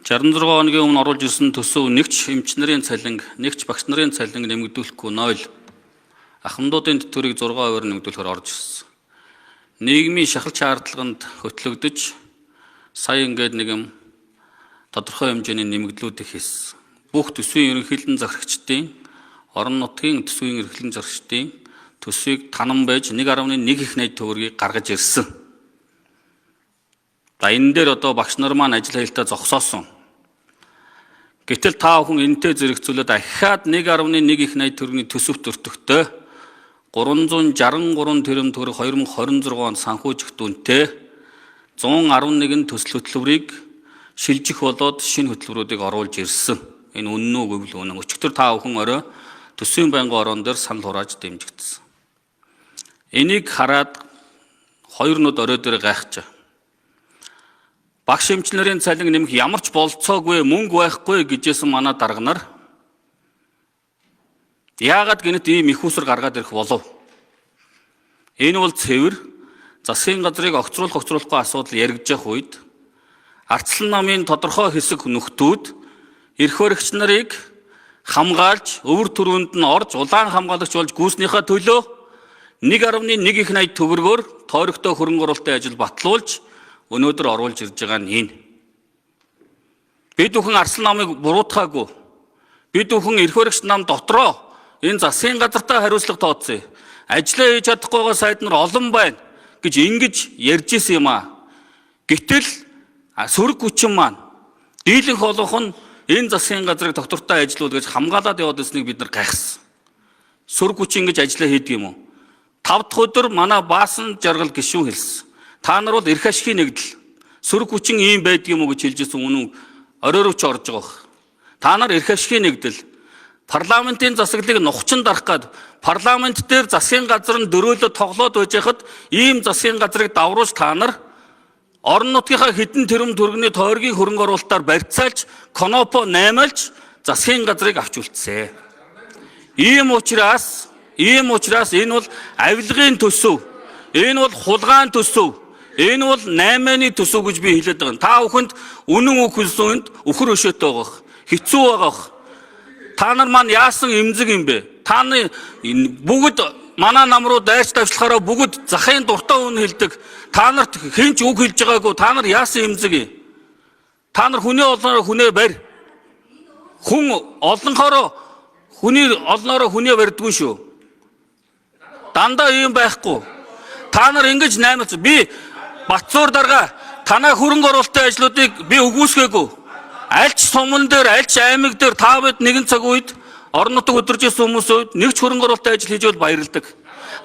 66 хоногийн өмнө оруулж ирсэн төсөв нэгч эмч нарын цалин, нэгч багш нарын цалин нэмэгдүүлэхгүй 0. Ахмадуудын тэтгэврийг 6% нэмэгдүүлэхээр орж ирсэн. Нийгмийн шахалт шаардлаганд хөтлөгдөж сая ингээд нэг юм тодорхой хэмжээний нэмэгдлүүдийг хийсэн. Бүх төсвийн ерөнхийлөн захирагчдын, орон нутгийн төсвийн ерөнхийлөн захирагчдын төсвийг танан байж 1.1 их найд төгрөгийг гаргаж ирсэн. За энэ дээр одоо багш нар маань ажил хайлтаа зогсоосон. Гэтэл та бүхэн энэтэй зэрэгцүүлээд ахиад 1.1 их найд төгрөгийн төсөвт өртөхдөө 363 тэрбум төгрөг 2026 онд санхүүжих дүнтэй 111 төсөл хөтөлбөрийг шилжих болоод шинэ хөтөлбөрүүдийг оруулж ирсэн. Энэ үнэн үү гэвэл үнэн. Өчигдөр та бүхэн орой төсвийн байнгын орон дээр санал хурааж дэмжигдсэн. Энийг хараад хоёр нүд орой дээр гайхаж. Багш эмч нарын цалин нэмэх ямар ч болцоогүй мөнгө байхгүй гэжсэн манай дарга нар яагаад гэнэт ийм их усар гаргаад ирэх болов? Энэ бол цэвэр засгийн газрыг огцруулахгүй асуудал яригдчих үед Ардчлан намын тодорхой хэсэг нөхдүүд эрх баригч нарыг хамгаалж өвөр түрүүнд нь орж улаан хамгаалагч болж гүйснийхээ төлөө 1.1 их найд төгрөгөөр тойрогтой хөрөнгө оруулалтын ажил батлуулж өнөөдөр оруулж ирж байгаа нь энэ. Бид бүхэн Ардчлан намыг буруутгаагүй. Бид бүхэн эрх баригч нам дотроо энэ засгийн газартаа хариуцлага тооцъё. Ажлаа хийж чадахгүй байгаа сайд нар олон байна гэж ингэж ярьж исэн юм аа. Гэтэл сөрөг хүчин маань дийлэнх олонх нь энэ засгийн газрыг доктортой ажилуул гэж хамгаалаад яваад ирснийг бид нар гайхсан. Сөрөг хүчин ингэж ажиллаа хийдэг юм уу? 5 дахь өдөр манай Баасан жаргал гишүүн хэлсэн. Та нар бол эрх ашигын нэгдэл. Сөрөг хүчин ийм байдаг юм уу гэж хэлжсэн үнэн оройрооч орж байгаа. Та нар эрх ашигын нэгдэл. Парламентын засаглалыг нухчин дарах гад парламент дээр засгийн газар нь дөрөөлөд тоглоод байж хахад ийм засгийн газрыг давруулж та нар орон нутгийнхаа хэдэн тэрбум төгрөгийн тойргийн хөрөнгө оруулалтаар барьцаалж конопо наймаалж засгийн газрыг авч үлдсэн. Ийм учраас энэ бол авилгын төсөв. Энэ бол хулгайн төсөв. Энэ бол 8-ны төсөв гэж би хэлээд байгаа. Та бүхэнд үнэн үг хэлсэн үнд өхөр өшөөтэй байгаа. Хэцүү байгаа. Та нар маань яасан эмзэг юм бэ? Та нар бүгд манай нам руу дайрч давчлахаараа бүгд захын дуртай үн хэлдэг. Та нарт хинч үг хэлж байгаагүй. Та нар яасан эмзэг юм? Та нар хүний олноороо хүнээ барь. Хүн олонхороо хүнээ барьдгүй шүү. Дандаа ийм байхгүй. Та нар ингэж наймаач. Би Батцуур дарга танаа хөрөнгө оруулалтын ажлуудыг би үгүйсгээгүй. Альч суман дээр, альч аймаг дээр та бид нэгэн цаг үед орон нутаг өдөрж ирсэн хүмүүсүүд нэг ч хөрөнгө оруулалтын ажил хийж бол баярладаг.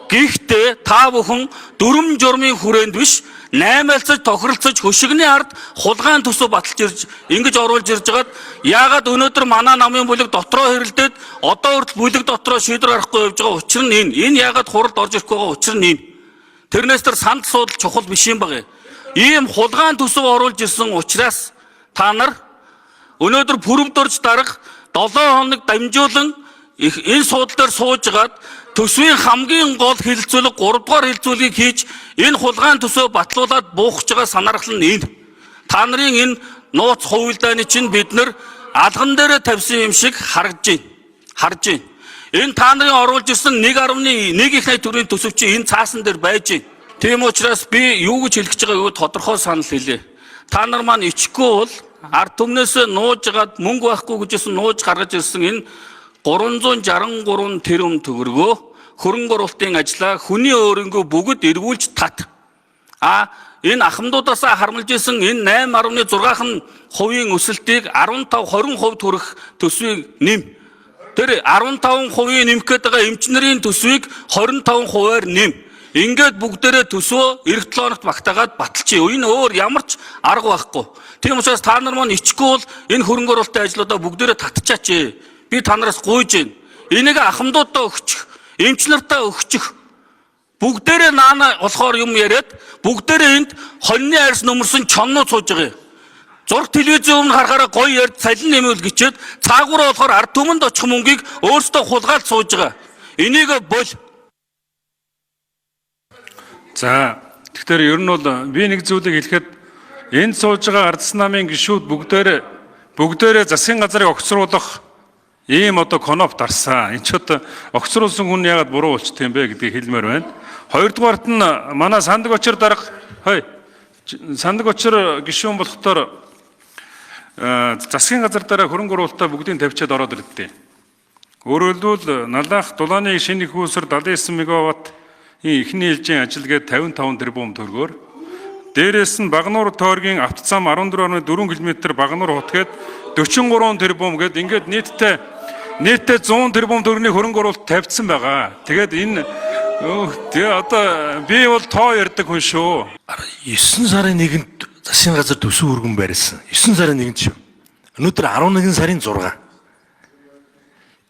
Гэхдээ та бүхэн дүрм журмын хүрээнд биш, наймаалцаж, тохиролцож, хөшигний ард хулгайн төсөв баталж ирж, ингэж оруулж ирж байгаад яагаад өнөөдөр манай намын бүлэг дотроо хэрэлдээд одоо хүртэл бүлэг дотроо шийдвэр гаргахгүй явж байгаа учир нь энэ. Энэ яагаад хуралд орж ирэх байгаа учир нь энэ. Тэрнээс тэр санд суудал чухал биш юм байна. Ийм хулгайн төсөв оруулж ирсэн учраас та нар өнөөдөр пүрэвдөрж дарга 7 хоног дамжуулан энэ суудал дээр суужгаад төсвийн хамгийн гол хэлэлцүүлэг 3 дугаар хэлэлцүүлгийг хийж энэ хулгайн төсөв батлуулаад буухж байгаа санаархал нь энэ. Та нарын энэ нууц хувилдааны чинь бид нар алган дээрээ тавьсан юм шиг харж байна. Энэ та нарын оруулж ирсэн 1.1 их найд төгрөгийн төсөв чинь энэ цаасан дээр байж байна. Тийм учраас би юу гэж хэлэх гэж байгааг тодорхой санал хэлье. Та нар маань ичгүй бол ард түмнээс нуужгаад мөнгө байхгүй гэжсэн нууж гаргаж ирсэн энэ 363 тэрбум төгрөгөө хөрөнгө оруулалтын ажлаа хүний өөрөнгөө бүгд эргүүлж тат. Энэ ахмадуудаас харамлж исэн энэ 8.6% өсөлтийг 15-20% хүрэх төсвийг нэм. Тэр 15% нэмэх гээд байгаа эмч нарын төсвийг 25%-аар нэм. Ингээд бүгдээрээ төсвөө эх 7 хоногт багтаагаад баталчих. Энэ өөр ямар ч арга байхгүй. Тийм учраас та нар маань ичгүй бол энэ хөрөнгө оруулалтын ажлуудаа бүгдээрээ татчихаач. Би та нараас гуйж байна. Энийг ахмадуудаа өгчих, эмч нартаа өгчих. Бүгдээрээ наана болохоор юм яриад бүгдээрээ энд хоньны арьс нөмөрсөн чоннууд сууж байгаа юм. Зураг телевизийн өмнө харахаараа гоё ярьд салин нэмэл гिचээд цаагаараа болохоор ард түмэнд очих мөнгийг өөрсдөө хулгайлж сууж байгаа. Энийг бол. За тэгэхээр ер нь бол би нэг зүйлийг хэлэхэд энд сууж байгаа Ардчлан намын гишүүд бүгдээр бүгдээрээ засгийн газрыг огцруулах ийм одоо коноп дарсан. Энд ч одоо огцруулсан хүн яагаад буруу болчтой юм бэ гэдгийг хэлмээр байна. Хоёрдугаарт нь манай Сандаг Очир дарга Сандаг Очир гишүүн болохдоор засгийн газар дараа хөрөнгө оруулалтаа бүгдийг тавьчаад ороод ирдээ. Өөрөөр хэлбэл Налаах дулааны шинэ их үүсвэр 79 мегаватт эхний ээлжийн ажилгээд 55 тэрбум төгрөгөөр, дээрээс нь Багнуур тойргийн автозам 14.4 км Багнуур хотгээд 43 тэрбум гээд ингээд нийтдээ 100 тэрбум төгрөгийн хөрөнгө оруулалт тавьдсан байгаа. Тэгээд энэ одоо би бол тоо ярьдаг хүн шүү. 9 сарын 1-нд засгийн газар төсөв өргөн барьсан. 9 сарын 1-нд шүү. Өнөөдөр 11 сарын 6.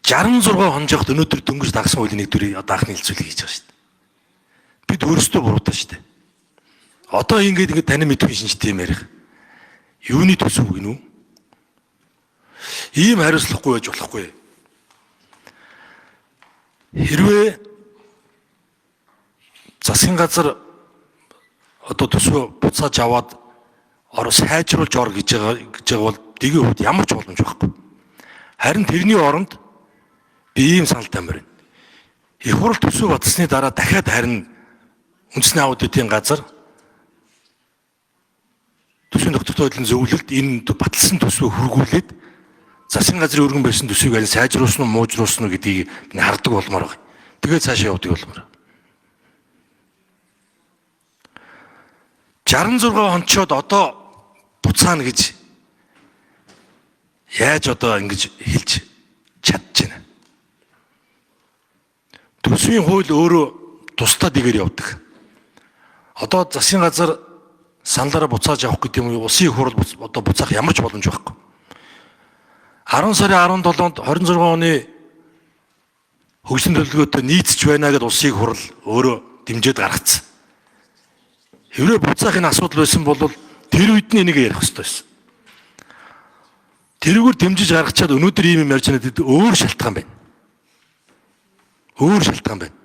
66 хонжоогт өнөөдөр дөнгөж дагсан хуулийн нэгдүгээр одоо анхны хэлцүүлэг хийж байгаа шүү дээ. Бид өөрсдөө буруутай шүү дээ. Одоо ингээд танин мэдгүй шинжтэй юм ярих. Юуны төсөв гинүү? Ийм хариуцлагагүй байж болохгүй. Хэрвээ засгийн газар одоо төсөв буцааж аваад сайжруулж ор гэж байгаа бол дэгийн хувьд ямар ч боломж байхгүй. Харин тэрний оронд би ийм саналтай байна. Их хурл төсөв батсны дараа дахиад харин үндэсний аудитын газар төсвийн доктортой байдлын зөвлөлд энэ баталсан төсвөө хөргүүлээд засгийн газрын өргөн барьсан төсвийг аль сайжруулсан уу муужруулсан уу гэдгийг хардаг болмоор байна. Тэгээд цаашаа явдаг болмоор. 66 хончоод одоо буцаана гэж яаж одоо ингэж хэлж чадчихна. Төсвийн хууль өөрөө тусдаа дэгээр явдаг. Одоо засгийн газар саналаараа буцааж авах гэдэг юм уу, улсын их хурл одоо буцаах ямар ч боломж байхгүй. 10 сарын 17-нд 26 оны хөгжлийн төлөвлөгөөтэй нийцж байна гэдээ улсын их хурл өөрөө дэмжиж гаргацсан. Хэрвээ буцаах энэ асуудал байсан бол тэр үед нь энийг ярих хэрэгтэй байсан. Тэрүүгээр дэмжиж гаргачаад өнөөдөр ийм юм ярьж байгаа нь өөр шалтгаан байна. Өөр шалтгаан байна.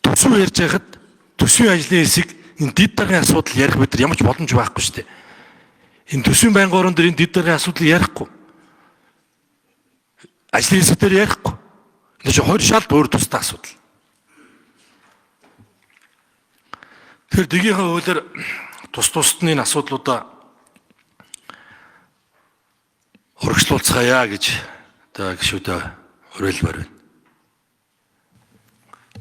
Төсөв ярьж байхад төсвийн ажлын хэсэг энэ дэд даргын асуудал ярих бид нар ямар ч боломж байхгүй шүү дээ. Энэ төсвийн байнгын орон дээр энэ дэд даргын асуудал ярихгүй. Ажлын хэсэг дээр ярихгүй. Энэ чинь хоёр шал өөр тустай асуудал. Тэгэхээр дэгийн хуулиар тусад нь энэ асуудлуудаа урагшлуулцгаая гэж одоо гишүүдээ уриалмаар байна.